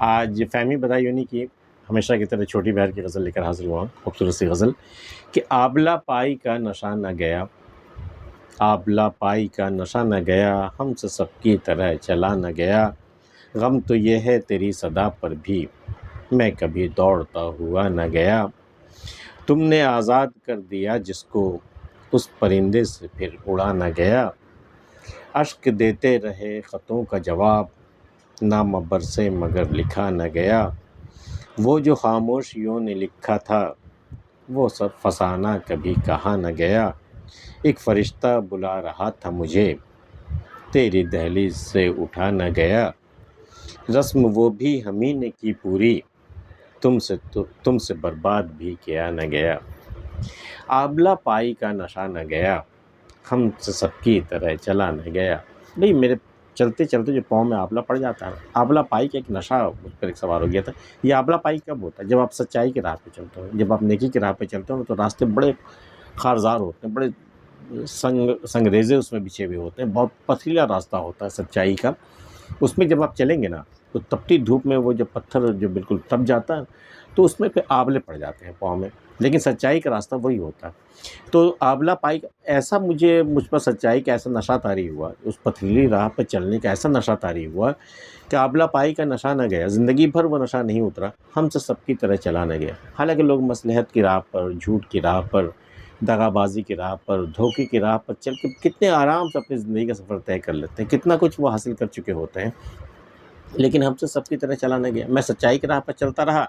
آج فہمی بدایونی کی ہمیشہ کی طرح چھوٹی بہر کی غزل لے کر حاضر ہوا ہوں، خوبصورت سی غزل کہ آبلہ پائی کا نشہ نہ گیا، آبلہ پائی کا نشہ نہ گیا، ہم سے سب کی طرح چلا نہ گیا، غم تو یہ ہے تیری صدا پر بھی میں کبھی دوڑتا ہوا نہ گیا، تم نے آزاد کر دیا جس کو اس پرندے سے پھر اڑا نہ گیا، اشک دیتے رہے خطوں کا جواب نامہ برسے مگر لکھا نہ گیا، وہ جو خاموشیوں نے لکھا تھا وہ سب فسانہ کبھی کہا نہ گیا، ایک فرشتہ بلا رہا تھا مجھے تیری دہلیز سے اٹھا نہ گیا، رسم وہ بھی ہمیں نے کی پوری تم سے برباد بھی کیا نہ گیا، آبلہ پائی کا نشہ نہ گیا، ہم سے سب کی طرح چلا نہ گیا۔ بھئی میرے چلتے چلتے جو پاؤں میں آبلہ پڑ جاتا ہے، آبلہ پائی کا ایک نشہ مجھ پر ایک سوار ہو گیا تھا۔ یہ آبلہ پائی کب ہوتا ہے؟ جب آپ سچائی کی راہ پہ چلتے ہو، جب آپ نیکی کی راہ پہ چلتے ہو تو راستے بڑے خارزار ہوتے ہیں، بڑے سنگریزے اس میں بچھے ہوئے ہوتے ہیں، بہت پتھریلا راستہ ہوتا ہے سچائی کا، اس میں جب آپ چلیں گے نا تو تپتی دھوپ میں وہ جب پتھر جو بالکل تپ جاتا ہے تو اس میں پھر آبلے پڑ جاتے ہیں پاؤں میں، لیکن سچائی کا راستہ وہی ہوتا ہے۔ تو آبلہ پائی ایسا مجھ پر سچائی کا ایسا نشہ طاری ہوا، اس پتھریلی راہ پہ چلنے کا ایسا نشہ طاری ہوا کہ آبلہ پائی کا نشہ نہ گیا، زندگی بھر وہ نشہ نہیں اترا، ہم سے سب کی طرح چلا نہ گیا۔ حالانکہ لوگ مصلحت کی راہ پر، جھوٹ کی راہ پر، دغا بازی کی راہ پر، دھوکے کی راہ پر چل کے کتنے آرام سے اپنی زندگی کا سفر طے کر لیتے ہیں، کتنا کچھ وہ حاصل کر چکے ہوتے ہیں، لیکن ہم سے سب کی طرح چلا نہ گیا۔ میں سچائی کی راہ پر چلتا رہا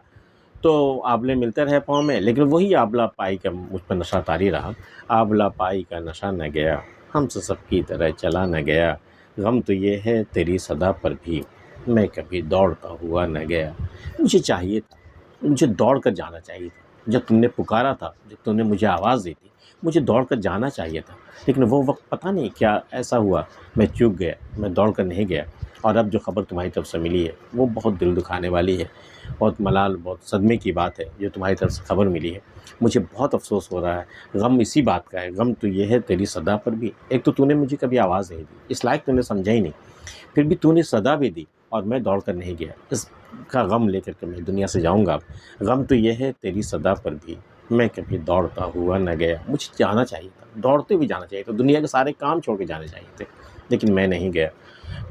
تو آبلے ملتے رہے پاؤں میں، لیکن وہی آبلہ پائی کا مجھ پر نشہ طاری رہا، آبلہ پائی کا نشہ نہ گیا، ہم سے سب کی طرح چلا نہ گیا، غم تو یہ ہے تیری صدا پر بھی میں کبھی دوڑتا ہوا نہ گیا۔ مجھے چاہیے تھا، مجھے دوڑ کر جانا چاہیے تھا، جب تم نے پکارا تھا، جب تم نے مجھے آواز دی تھی، مجھے دوڑ کر جانا چاہیے تھا، لیکن وہ وقت پتہ نہیں کیا ایسا ہوا، میں چوک گیا، میں دوڑ کر نہیں گیا، اور اب جو خبر تمہاری طرف سے ملی ہے وہ بہت دل دکھانے والی ہے، بہت ملال، بہت صدمے کی بات ہے جو تمہاری طرف سے خبر ملی ہے۔ مجھے بہت افسوس ہو رہا ہے، غم اسی بات کا ہے، غم تو یہ ہے تیری صدا پر بھی، ایک تو نے مجھے کبھی آواز نہیں دی، اس لائق تو نے سمجھا ہی نہیں، پھر بھی تو نے صدا بھی دی اور میں دوڑ کر نہیں گیا، اس کا غم لے کر کے میں دنیا سے جاؤں گا۔ غم تو یہ ہے تیری صدا پر بھی میں کبھی دوڑتا ہوا نہ گیا۔ مجھے جانا چاہیے تھا، دوڑتے بھی جانا چاہیے تھا، دنیا کے سارے کام چھوڑ کے جانے چاہیے تھے، لیکن میں نہیں گیا،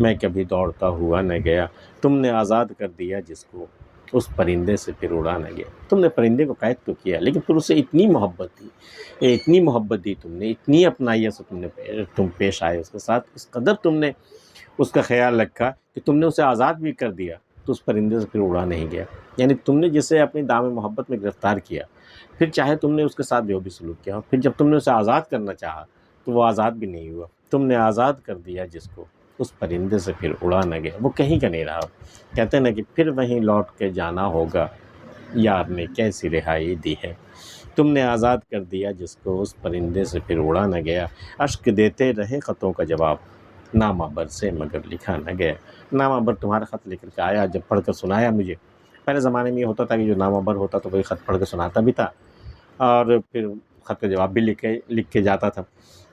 میں کبھی دوڑتا ہوا نہ گیا، تم نے آزاد کر دیا جس کو اس پرندے سے پھر اڑا نہ گیا۔ تم نے پرندے کو قید تو کیا، لیکن پھر اسے اتنی محبت دی، اتنی محبت دی تم نے، اتنی اپنائیت سے تم پیش آئے اس کے ساتھ، اس قدر تم نے اس کا خیال رکھا کہ تم نے اسے آزاد بھی کر دیا تو اس پرندے سے پھر اڑا نہیں گیا۔ یعنی تم نے جسے اپنی دام محبت میں گرفتار کیا، پھر چاہے تم نے اس کے ساتھ جو بھی سلوک کیا، پھر جب تم نے اسے آزاد کرنا چاہا تو وہ آزاد بھی نہیں ہوا۔ تم نے آزاد کر دیا جس کو اس پرندے سے پھر اڑا نہ گیا، وہ کہیں کا نہیں رہا۔ کہتے ہیں نا کہ پھر وہیں لوٹ کے جانا ہوگا، یار نے کیسی رہائی دی ہے۔ تم نے آزاد کر دیا جس کو اس پرندے سے پھر اڑا نہ گیا، اشک دیتے رہے خطوں کا جواب نامہ بر سے مگر لکھا نہ گیا۔ نامہ بر تمہارا خط لے کر کے آیا، جب پڑھ کر سنایا مجھے، پہلے زمانے میں یہ ہوتا تھا کہ جو نامہ بر ہوتا تو کوئی خط پڑھ کے سناتا بھی تھا اور پھر خط کا جواب بھی لکھ کے جاتا تھا،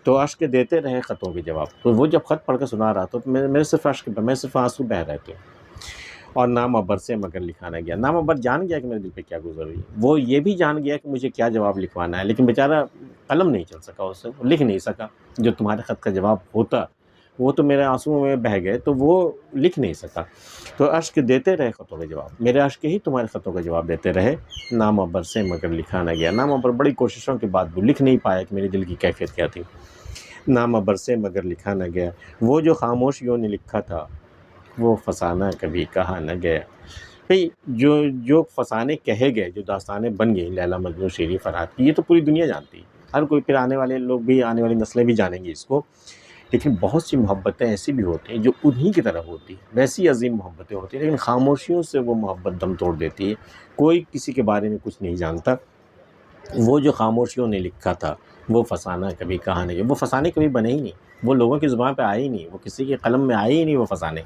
تو اشک دیتے رہے خطوں کے جواب، تو وہ جب خط پڑھ کے سنا رہا تھا تو میرے صرف اشک پہ، میں صرف آنسو بہہ رہے تھے، اور نامہ بر سے مگر لکھا نہ گیا۔ نامہ بر جان گیا کہ میرے دل پہ کیا گزر رہی ہے، وہ یہ بھی جان گیا کہ مجھے کیا جواب لکھوانا ہے، لیکن بیچارہ قلم نہیں چل سکا، اس سے وہ لکھ نہیں سکا، جو تمہارے خط کا جواب ہوتا وہ تو میرے آنسوؤں میں بہہ گئے، تو وہ لکھ نہیں سکا، تو اشک دیتے رہے خطوں کے جواب، میرے اشک ہی تمہارے خطوں کا جواب دیتے رہے، نامہ بر سے مگر لکھا نہ گیا۔ نامہ بر بڑی کوششوں کے بعد وہ لکھ نہیں پایا کہ میرے دل کی کیفیت کیا تھی، نامہ بر سے مگر لکھا نہ گیا، وہ جو خاموشیوں نے لکھا تھا وہ فسانہ کبھی کہا نہ گیا۔ بھئی جو فسانے کہے گئے، جو داستانیں بن گئی لیلا مجنوں شیریں فرہاد کی، یہ تو پوری دنیا جانتی ہے، ہر کوئی، پھر آنے والے لوگ بھی، آنے والی نسلیں بھی جانیں گی اس کو، لیکن بہت سی محبتیں ایسی بھی ہوتی ہیں جو انہی کی طرح ہوتی ہیں، ویسی عظیم محبتیں ہوتی ہیں، لیکن خاموشیوں سے وہ محبت دم توڑ دیتی ہے، کوئی کسی کے بارے میں کچھ نہیں جانتا، وہ جو خاموشیوں نے لکھا تھا وہ فسانہ کبھی کہا نہیں، وہ فسانے کبھی بنے ہی نہیں، وہ لوگوں کی زبان پہ آئے ہی نہیں، وہ کسی کے قلم میں آئے ہی نہیں، وہ فسانے،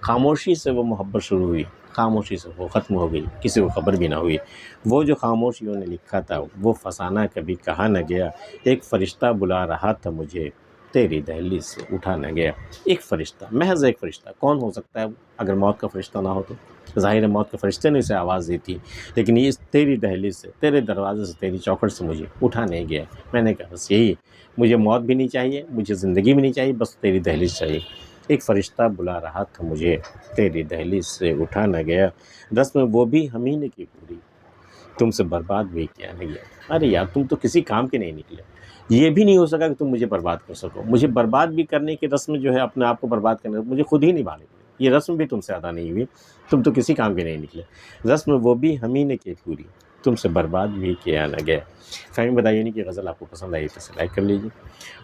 خاموشی سے وہ محبت شروع ہوئی، خاموشی سے وہ ختم ہو گئی، کسی کو خبر بھی نہ ہوئی، وہ جو خاموشیوں نے لکھا تھا وہ فسانہ کبھی کہا نہ گیا، ایک فرشتہ بلا رہا تھا مجھے تیری دہلیز سے اٹھا نہ گیا۔ ایک فرشتہ، محض ایک فرشتہ، کون ہو سکتا ہے اگر موت کا فرشتہ نہ ہو تو؟ ظاہر ہے موت کے فرشتے نے اسے آواز دی تھی، لیکن یہ تیری دہلیز سے، تیرے دروازے سے، تیری چوکھٹ سے مجھے اٹھا نہیں گیا۔ میں نے کہا بس یہی، مجھے موت بھی نہیں چاہیے، مجھے زندگی بھی نہیں چاہیے، بس تیری دہلیز چاہیے۔ ایک فرشتہ بلا رہا تھا مجھے، تیری دہلیز سے اٹھا نہ گیا، رسم وہ بھی ہم ہی نے کی پوری، تم سے برباد بھی کیا نہیں گیا۔ ارے یار تم تو کسی کام کے نہیں نکلے، یہ بھی نہیں ہو سکا کہ تم مجھے برباد کر سکو۔ مجھے برباد بھی کرنے کی رسم جو ہے، اپنے آپ کو برباد کرنے، مجھے خود ہی نبھانی پڑی، یہ رسم بھی تم سے ادا نہیں ہوئی، تم تو کسی کام کے نہیں نکلے۔ رسم وہ بھی ہم ہی نے کی پوری، تم سے برباد بھی کیا نہ گیا۔ فہمی بتائیے نہیں کہ غزل آپ کو پسند آئی تو لائک کر لیجیے،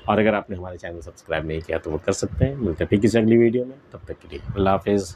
اور اگر آپ نے ہمارے چینل سبسکرائب نہیں کیا تو وہ کر سکتے ہیں۔ ملتے ہیں پھر کسی اگلی ویڈیو میں، تب تک کے لیے اللہ حافظ۔